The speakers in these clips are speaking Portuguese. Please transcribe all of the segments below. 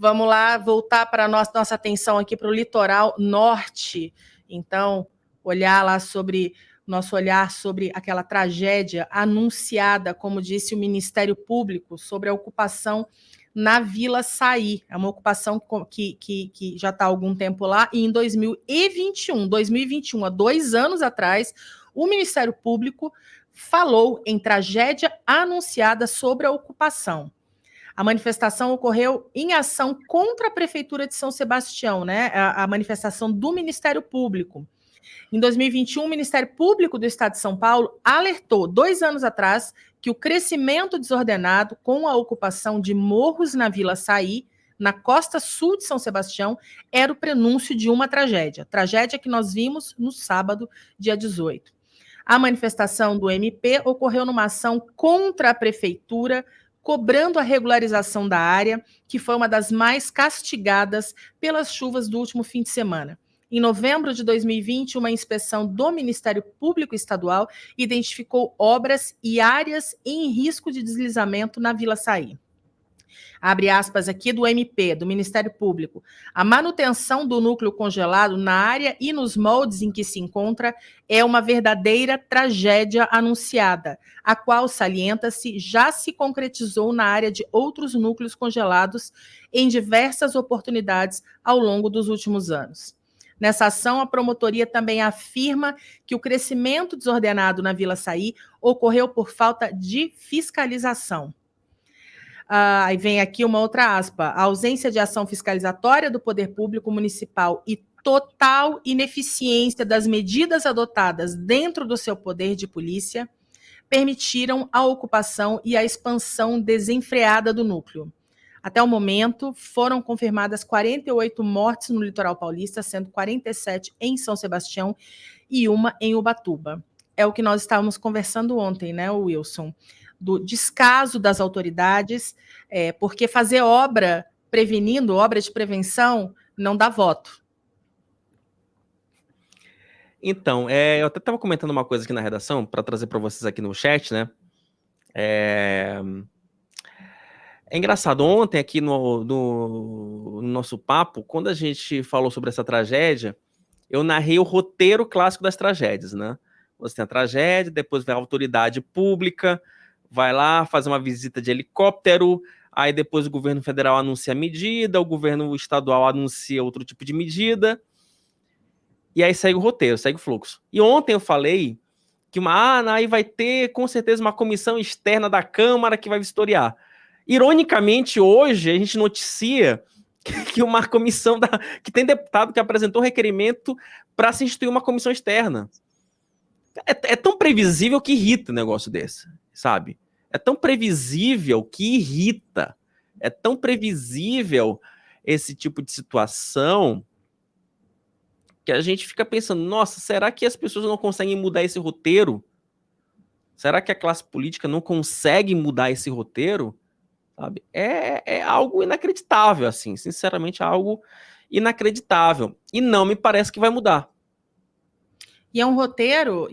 Vamos lá, voltar para a nossa atenção aqui para o litoral norte. Então, nosso olhar sobre aquela tragédia anunciada, como disse o Ministério Público, sobre a ocupação na Vila Saí. É uma ocupação que já está há algum tempo lá, e em 2021, há 2 anos atrás, o Ministério Público falou em tragédia anunciada sobre a ocupação. A manifestação ocorreu em ação contra a Prefeitura de São Sebastião, né? A manifestação do Ministério Público. Em 2021, o Ministério Público do Estado de São Paulo alertou, 2 anos atrás, que o crescimento desordenado com a ocupação de morros na Vila Saí, na costa sul de São Sebastião, era o prenúncio de uma tragédia. Tragédia que nós vimos no sábado, dia 18. A manifestação do MP ocorreu numa ação contra a Prefeitura, cobrando a regularização da área, que foi uma das mais castigadas pelas chuvas do último fim de semana. Em novembro de 2020, uma inspeção do Ministério Público Estadual identificou obras e áreas em risco de deslizamento na Vila Saí. Abre aspas aqui do MP, do Ministério Público. A manutenção do núcleo congelado na área e nos moldes em que se encontra é uma verdadeira tragédia anunciada, a qual, salienta-se, já se concretizou na área de outros núcleos congelados em diversas oportunidades ao longo dos últimos anos. Nessa ação, a promotoria também afirma que o crescimento desordenado na Vila Saí ocorreu por falta de fiscalização. Aí vem aqui uma outra aspa. A ausência de ação fiscalizatória do poder público municipal e total ineficiência das medidas adotadas dentro do seu poder de polícia permitiram a ocupação e a expansão desenfreada do núcleo. Até o momento, foram confirmadas 48 mortes no litoral paulista, sendo 47 em São Sebastião e uma em Ubatuba. É o que nós estávamos conversando ontem, né, Wilson? Do descaso das autoridades, porque fazer obra prevenindo, obra de prevenção, não dá voto. Então, eu até estava comentando uma coisa aqui na redação, para trazer para vocês aqui no chat, né? É engraçado, ontem aqui no nosso papo, quando a gente falou sobre essa tragédia, eu narrei o roteiro clássico das tragédias, né? Você tem a tragédia, depois vem a autoridade pública, vai lá fazer uma visita de helicóptero, aí depois o governo federal anuncia a medida, o governo estadual anuncia outro tipo de medida, e aí segue o roteiro, segue o fluxo. E ontem eu falei que aí vai ter com certeza uma comissão externa da Câmara que vai vistoriar. Ironicamente, hoje a gente noticia que uma comissão que tem deputado que apresentou requerimento para se instituir uma comissão externa. É tão previsível que irrita um negócio desse, sabe? É tão previsível que irrita. É tão previsível esse tipo de situação que a gente fica pensando, nossa, será que as pessoas não conseguem mudar esse roteiro? Será que a classe política não consegue mudar esse roteiro? Sabe? É algo inacreditável, assim, sinceramente, algo inacreditável. E não me parece que vai mudar. E é um roteiro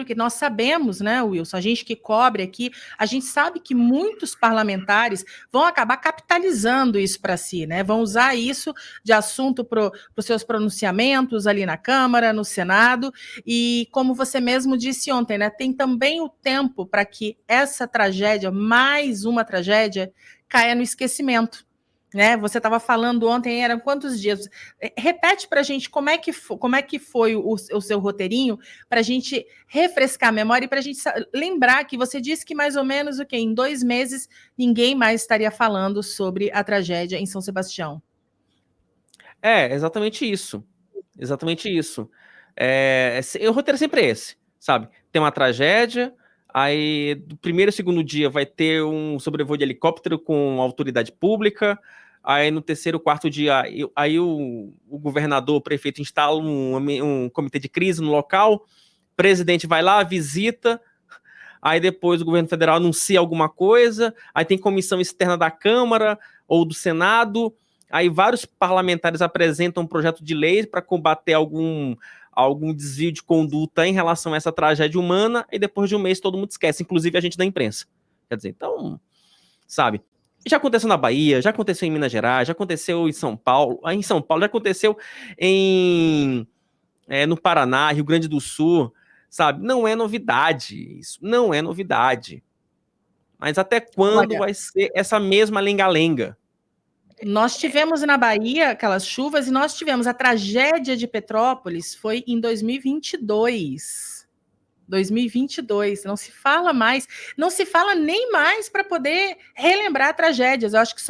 que nós sabemos, né, Wilson? A gente que cobre aqui, a gente sabe que muitos parlamentares vão acabar capitalizando isso para si, né? Vão usar isso de assunto para os seus pronunciamentos ali na Câmara, no Senado, e como você mesmo disse ontem, né? Tem também o tempo para que essa tragédia, mais uma tragédia, caia no esquecimento. Né? Você estava falando ontem, eram quantos dias? Repete para a gente como é que foi o seu roteirinho, para a gente refrescar a memória e para a gente lembrar que você disse que mais ou menos em 2 meses ninguém mais estaria falando sobre a tragédia em São Sebastião. Exatamente isso. Exatamente isso. O roteiro é sempre esse, sabe? Tem uma tragédia, aí do primeiro e segundo dia vai ter um sobrevoo de helicóptero com autoridade pública, aí no terceiro, quarto dia, aí o governador, o prefeito instala um comitê de crise no local, o presidente vai lá, visita, aí depois o governo federal anuncia alguma coisa, aí tem comissão externa da Câmara ou do Senado, aí vários parlamentares apresentam um projeto de lei para combater algum desvio de conduta em relação a essa tragédia humana, e depois de um mês todo mundo esquece, inclusive a gente da imprensa. Quer dizer, então, sabe, Já aconteceu na Bahia, já aconteceu em Minas Gerais, já aconteceu em São Paulo. Aí em São Paulo já aconteceu no Paraná, Rio Grande do Sul, sabe? Não é novidade isso, não é novidade. Mas até quando Olha, vai ser essa mesma lenga-lenga? nós tivemos na Bahia aquelas chuvas e nós tivemos a tragédia de Petrópolis, foi em 2022. 2022, não se fala mais, não se fala nem mais para poder relembrar tragédias. Eu acho que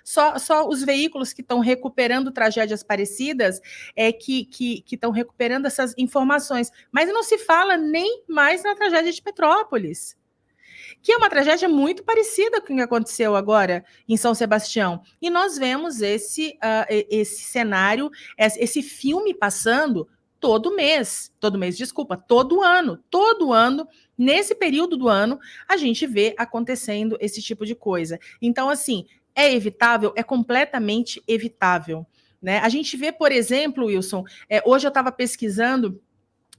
só os veículos que estão recuperando tragédias parecidas que estão recuperando essas informações, mas não se fala nem mais na tragédia de Petrópolis, que é uma tragédia muito parecida com o que aconteceu agora em São Sebastião. E nós vemos esse cenário, esse filme passando todo ano, nesse período do ano, a gente vê acontecendo esse tipo de coisa. Então, assim, é evitável? É completamente evitável. Né? A gente vê, por exemplo, Wilson, hoje eu estava pesquisando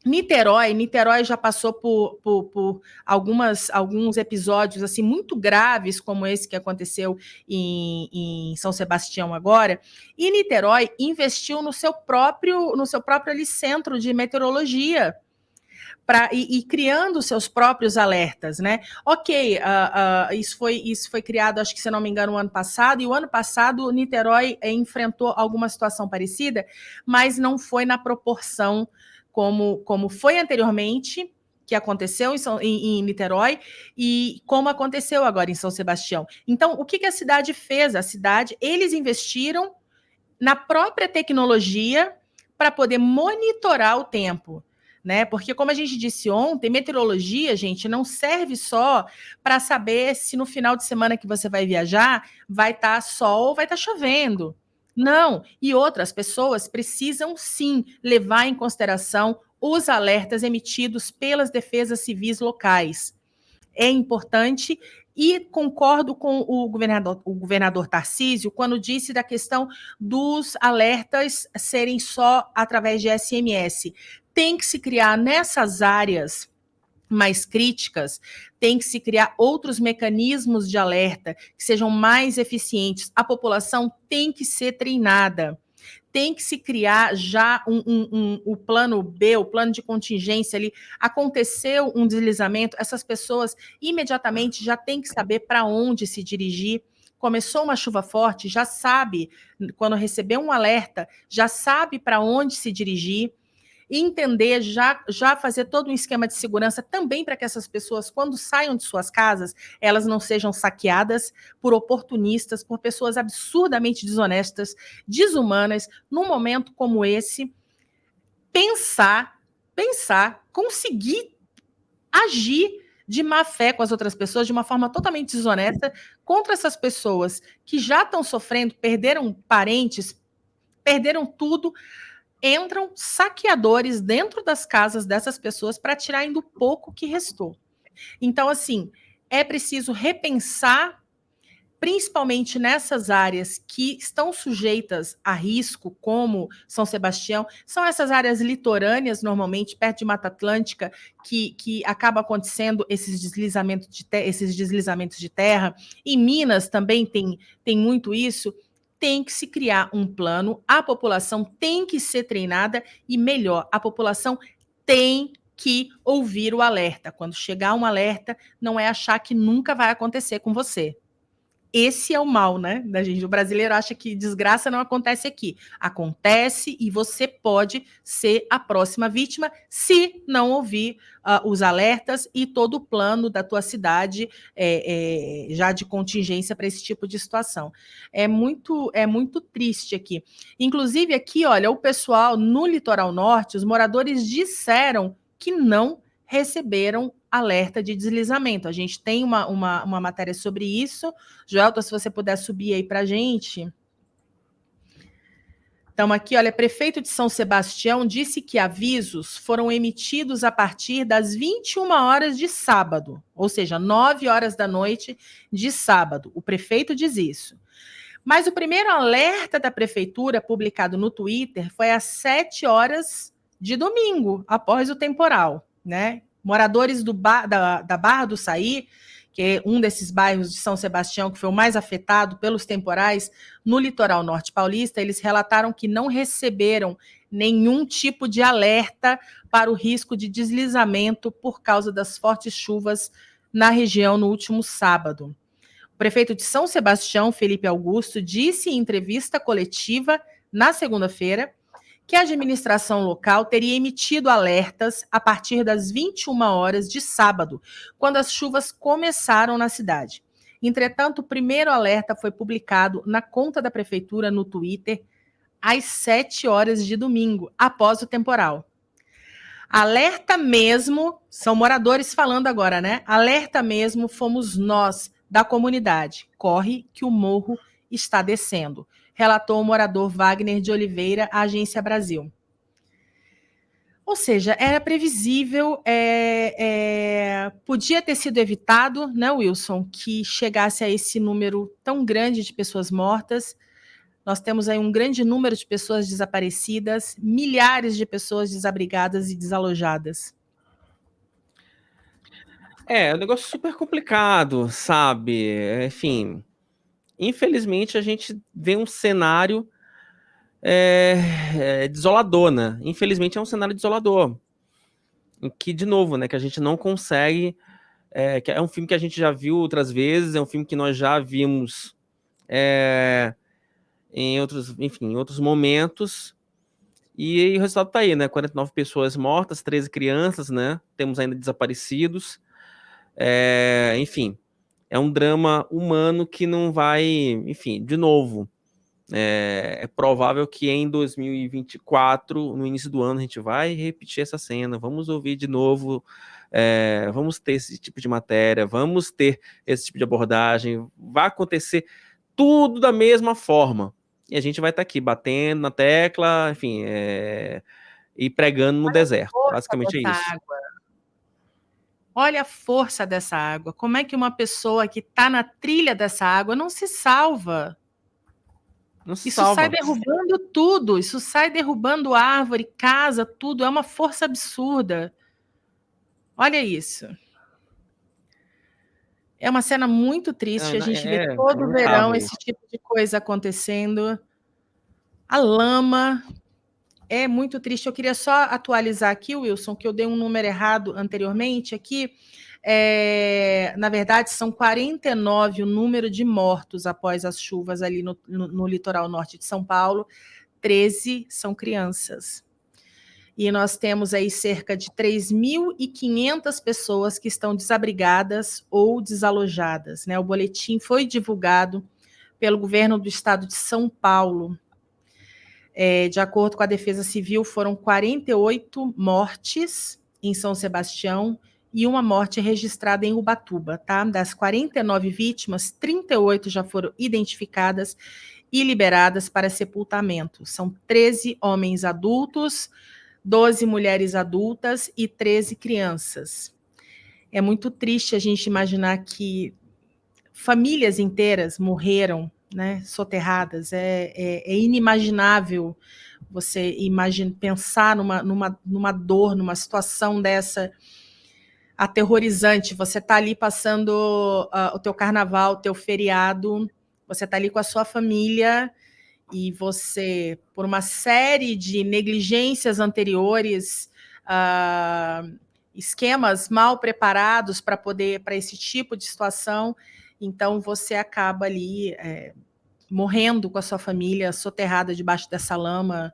Niterói já passou por alguns episódios assim muito graves, como esse que aconteceu em São Sebastião agora, e Niterói investiu no seu próprio ali, centro de meteorologia, e criando seus próprios alertas, né? Ok, isso foi criado, acho que, se não me engano, o ano passado, e o ano passado Niterói enfrentou alguma situação parecida, mas não foi na proporção como foi anteriormente, que aconteceu em Niterói, e como aconteceu agora em São Sebastião. Então, o que a cidade fez? Eles investiram na própria tecnologia para poder monitorar o tempo. Né? Porque, como a gente disse ontem, meteorologia, gente, não serve só para saber se no final de semana que você vai viajar vai estar sol ou vai estar chovendo. Não. E outras pessoas precisam sim levar em consideração os alertas emitidos pelas defesas civis locais. É importante, e concordo com o governador Tarcísio quando disse da questão dos alertas serem só através de SMS. Tem que se criar nessas áreas mais críticas, tem que se criar outros mecanismos de alerta que sejam mais eficientes. A população tem que ser treinada. Tem que se criar já o plano B, o plano de contingência ali. Aconteceu um deslizamento, essas pessoas imediatamente já têm que saber para onde se dirigir. Começou uma chuva forte, já sabe, quando receber um alerta, já sabe para onde se dirigir. Entender, já fazer todo um esquema de segurança também para que essas pessoas, quando saiam de suas casas, elas não sejam saqueadas por oportunistas, por pessoas absurdamente desonestas, desumanas. Num momento como esse, pensar, conseguir agir de má fé com as outras pessoas, de uma forma totalmente desonesta, contra essas pessoas que já estão sofrendo, perderam parentes, perderam tudo. Entram saqueadores dentro das casas dessas pessoas para tirar ainda o pouco que restou. Então, assim, é preciso repensar, principalmente nessas áreas que estão sujeitas a risco, como São Sebastião, são essas áreas litorâneas, normalmente, perto de Mata Atlântica, que acaba acontecendo esses deslizamentos de terra. Em Minas também tem muito isso. Tem que se criar um plano, a população tem que ser treinada e, melhor, a população tem que ouvir o alerta. Quando chegar um alerta, não é achar que nunca vai acontecer com você. Esse é o mal, né, da gente. O brasileiro acha que desgraça não acontece aqui. Acontece, e você pode ser a próxima vítima se não ouvir os alertas e todo o plano da tua cidade já de contingência para esse tipo de situação. É muito triste aqui. Inclusive aqui, olha, o pessoal no litoral norte, os moradores disseram que não receberam alerta de deslizamento. A gente tem uma matéria sobre isso. Joelton, se você puder subir aí para a gente. Então, aqui, olha, prefeito de São Sebastião disse que avisos foram emitidos a partir das 21 horas de sábado, ou seja, 9 horas da noite de sábado. O prefeito diz isso. Mas o primeiro alerta da prefeitura, publicado no Twitter, foi às 7 horas de domingo, após o temporal, né? Moradores da Barra do Saí, que é um desses bairros de São Sebastião que foi o mais afetado pelos temporais, no litoral norte paulista, eles relataram que não receberam nenhum tipo de alerta para o risco de deslizamento por causa das fortes chuvas na região no último sábado. O prefeito de São Sebastião, Felipe Augusto, disse em entrevista coletiva na segunda-feira que a administração local teria emitido alertas a partir das 21 horas de sábado, quando as chuvas começaram na cidade. Entretanto, o primeiro alerta foi publicado na conta da prefeitura no Twitter às 7 horas de domingo, após o temporal. Alerta mesmo, são moradores falando agora, né? Alerta mesmo fomos nós, da comunidade. Corre que o morro está descendo, relatou o morador Wagner de Oliveira à Agência Brasil. Ou seja, era previsível, podia ter sido evitado, né, Wilson, que chegasse a esse número tão grande de pessoas mortas. Nós temos aí um grande número de pessoas desaparecidas, milhares de pessoas desabrigadas e desalojadas. É um negócio super complicado, sabe? Enfim, infelizmente a gente vê um cenário desolador, né? Infelizmente é um cenário desolador. Em que, de novo, né, que a gente não consegue... que é um filme que a gente já viu outras vezes, é um filme que nós já vimos em outros momentos, e o resultado tá aí, né? 49 pessoas mortas, 13 crianças, né? Temos ainda desaparecidos. Enfim, é um drama humano que não vai... Enfim, de novo, é provável que em 2024, no início do ano, a gente vai repetir essa cena, vamos ouvir de novo, vamos ter esse tipo de matéria, vamos ter esse tipo de abordagem, vai acontecer tudo da mesma forma. E a gente vai estar aqui batendo na tecla, enfim, e pregando no deserto. Basicamente é isso. Água. Olha a força dessa água. Como é que uma pessoa que está na trilha dessa água não se salva? Não se Isso salva. sai derrubando tudo, isso sai derrubando árvore, casa, tudo. É uma força absurda. Olha isso. É uma cena muito triste. A gente vê todo verão esse tipo de coisa acontecendo. A lama. É muito triste. Eu queria só atualizar aqui, Wilson, que eu dei um número errado anteriormente aqui. Na verdade, são 49 o número de mortos após as chuvas ali no litoral norte de São Paulo. 13 são crianças. E nós temos aí cerca de 3.500 pessoas que estão desabrigadas ou desalojadas, né? O boletim foi divulgado pelo governo do estado de São Paulo. De acordo com a Defesa Civil, foram 48 mortes em São Sebastião e uma morte registrada em Ubatuba, tá? Das 49 vítimas, 38 já foram identificadas e liberadas para sepultamento. São 13 homens adultos, 12 mulheres adultas e 13 crianças. É muito triste a gente imaginar que famílias inteiras morreram, né, soterradas. É inimaginável você pensar numa dor, numa situação dessa aterrorizante. Você está ali passando o teu carnaval, o teu feriado, você está ali com a sua família e você, por uma série de negligências anteriores, esquemas mal preparados para esse tipo de situação, então você acaba ali morrendo com a sua família, soterrada debaixo dessa lama,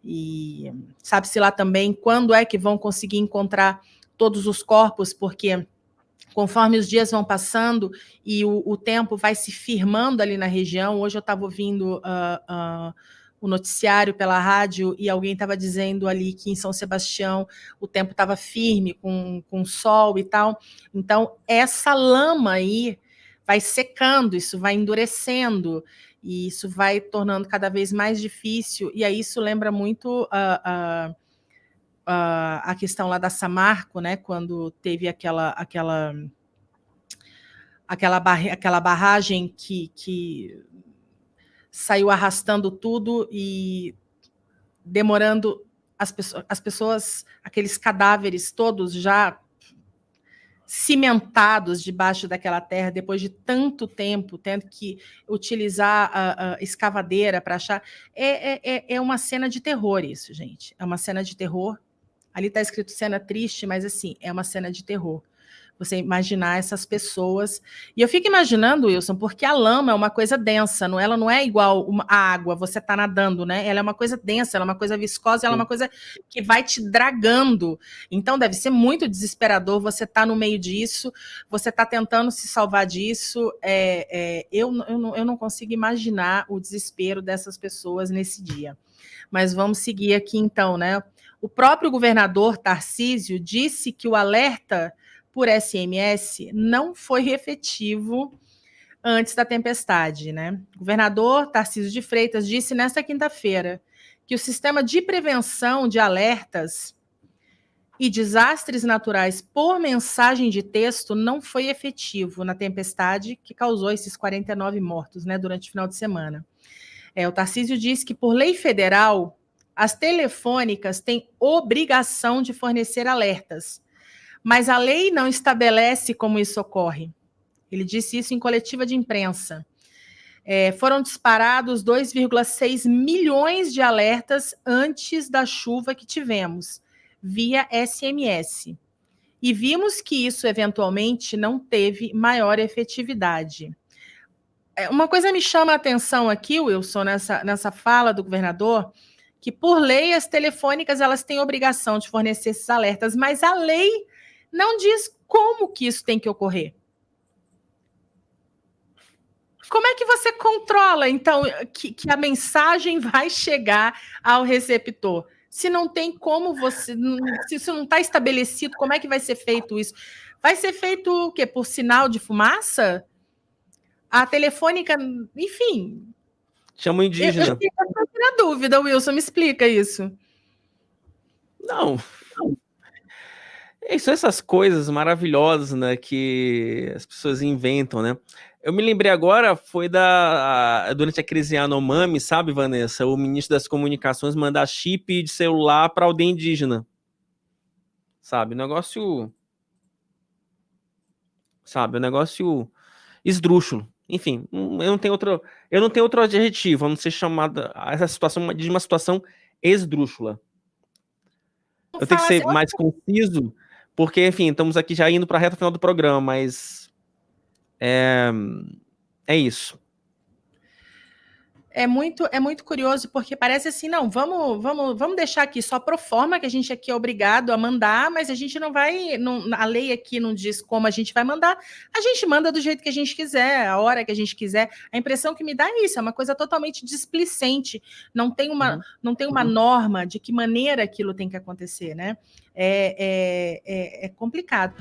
e sabe-se lá também quando é que vão conseguir encontrar todos os corpos, porque conforme os dias vão passando e o tempo vai se firmando ali na região. Hoje eu estava ouvindo o noticiário pela rádio e alguém estava dizendo ali que em São Sebastião o tempo estava firme, com sol e tal. Então, essa lama aí vai secando, isso vai endurecendo, e isso vai tornando cada vez mais difícil, e aí isso lembra muito a questão lá da Samarco, né, quando teve aquela barragem que saiu arrastando tudo e demorando as pessoas, aqueles cadáveres todos já cimentados debaixo daquela terra depois de tanto tempo, tendo que utilizar a escavadeira para achar. É uma cena de terror isso, gente. É uma cena de terror. Ali está escrito cena triste, mas assim, é uma cena de terror. Você imaginar essas pessoas. E eu fico imaginando, Wilson, porque a lama é uma coisa densa, não, ela não é igual a água, você está nadando, né? Ela é uma coisa densa, ela é uma coisa viscosa, ela é uma coisa que vai te dragando. Então deve ser muito desesperador você estar no meio disso, você está tentando se salvar disso. Eu não consigo imaginar o desespero dessas pessoas nesse dia. Mas vamos seguir aqui então, né? O próprio governador Tarcísio disse que o alerta por SMS não foi efetivo antes da tempestade, né? O governador Tarcísio de Freitas disse nesta quinta-feira que o sistema de prevenção de alertas e desastres naturais por mensagem de texto não foi efetivo na tempestade que causou esses 49 mortos, né, durante o final de semana. O Tarcísio disse que, por lei federal, as telefônicas têm obrigação de fornecer alertas, mas a lei não estabelece como isso ocorre. Ele disse isso em coletiva de imprensa. Foram disparados 2,6 milhões de alertas antes da chuva que tivemos, via SMS. E vimos que isso, eventualmente, não teve maior efetividade. Uma coisa me chama a atenção aqui, Wilson, nessa fala do governador, que, por lei, as telefônicas elas têm obrigação de fornecer esses alertas, mas a lei não diz como que isso tem que ocorrer. Como é que você controla, então, que a mensagem vai chegar ao receptor? Se não tem como você... Se isso não está estabelecido, como é que vai ser feito isso? Vai ser feito o quê? Por sinal de fumaça? A telefônica, enfim... Chama o indígena. Eu fico na dúvida, Wilson, me explica isso. Não... São essas coisas maravilhosas, né, que as pessoas inventam, né? Eu me lembrei agora, foi durante a crise Yanomami, sabe, Vanessa? O ministro das Comunicações mandar chip de celular para aldeia indígena. Sabe? Negócio... Sabe? Um negócio esdrúxulo. Enfim, eu não tenho outro adjetivo, a não ser chamada essa situação de uma situação esdrúxula. Eu tenho que ser mais conciso, porque, enfim, estamos aqui já indo para a reta final do programa, mas é isso. É muito curioso, porque parece assim, não, vamos deixar aqui só pro forma, que a gente aqui é obrigado a mandar, mas a gente não vai, a lei aqui não diz como a gente vai mandar, a gente manda do jeito que a gente quiser, a hora que a gente quiser. A impressão que me dá é isso, é uma coisa totalmente displicente, não tem uma norma de que maneira aquilo tem que acontecer, né? É complicado.